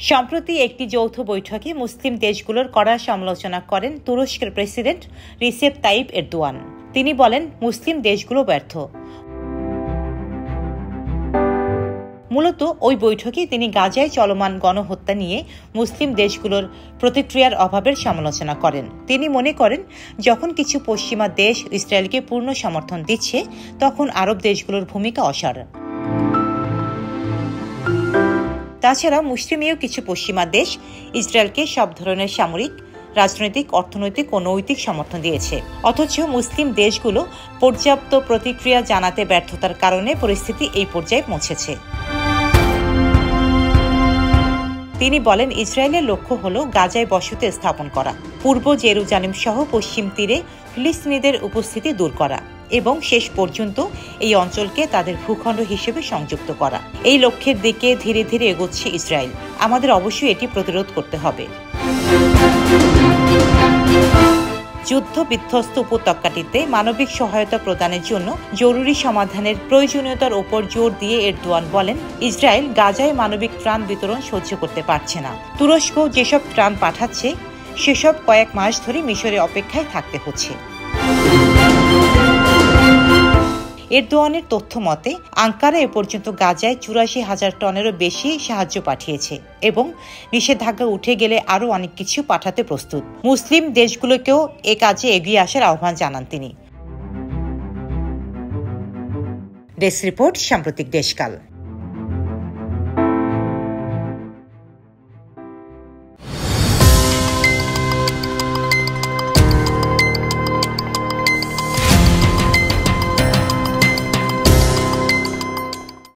সম্প্রতি একটি যৌথ বৈঠকে মুসলিম দেশগুলোর কড়া সমালোচনা করেন তুরস্কের প্রেসিডেন্ট রিসেপ তাইপ এরদোয়ান। তিনি বলেন, মুসলিম দেশগুলো ব্যর্থ। মূলত ওই বৈঠকে তিনি গাজায় চলমান গণহত্যা নিয়ে মুসলিম দেশগুলোর প্রতিক্রিয়ার অভাবের সমালোচনা করেন। তিনি মনে করেন, যখন কিছু পশ্চিমা দেশ ইসরায়েলকে পূর্ণ সমর্থন দিচ্ছে, তখন আরব দেশগুলোর ভূমিকা অসার। তাছাড়া মুসলিমীয় কিছু পশ্চিমা দেশ ইসরায়েলকে সব ধরনের সামরিক, রাজনৈতিক, অর্থনৈতিক ও নৈতিক সমর্থন দিয়েছে। অথচ মুসলিম দেশগুলো পর্যাপ্ত প্রতিক্রিয়া জানাতে ব্যর্থতার কারণে পরিস্থিতি এই পর্যায়ে পৌঁছেছে। তিনি বলেন, ইসরায়েলের লক্ষ্য হল গাজায় বসতি স্থাপন করা, পূর্ব জেরুজালেম সহ পশ্চিম তীরে ফিলিস্তিনিদের উপস্থিতি দূর করা এবং শেষ পর্যন্ত এই অঞ্চলকে তাদের ভূখণ্ড হিসেবে সংযুক্ত করা। এই লক্ষ্যের দিকে ধীরে ধীরে এগোচ্ছে ইসরায়েল। আমাদের অবশ্যই এটি প্রতিরোধ করতে হবে। যুদ্ধ বিধ্বস্ত উপত্যকাটিতে মানবিক সহায়তা প্রদানের জন্য জরুরি সমাধানের প্রয়োজনীয়তার ওপর জোর দিয়ে এরদোয়ান বলেন, ইসরায়েল গাজায় মানবিক ত্রাণ বিতরণ সহ্য করতে পারছে না। তুরস্ক যেসব ত্রাণ পাঠাচ্ছে, সেসব কয়েক মাস ধরে মিশরে অপেক্ষায় থাকতে হচ্ছে। এরদোয়ানের তথ্য মতে, আঙ্কারা এ পর্যন্ত গাজায় ৮৪,০০০ টনেরও বেশি সাহায্য পাঠিয়েছে এবং নিষেধাজ্ঞা উঠে গেলে আরও অনেক কিছু পাঠাতে প্রস্তুত। মুসলিম দেশগুলোকেও এ কাজে এগিয়ে আসার আহ্বান জানান তিনি। ডেস্ক রিপোর্ট, সাম্প্রতিক দেশকাল।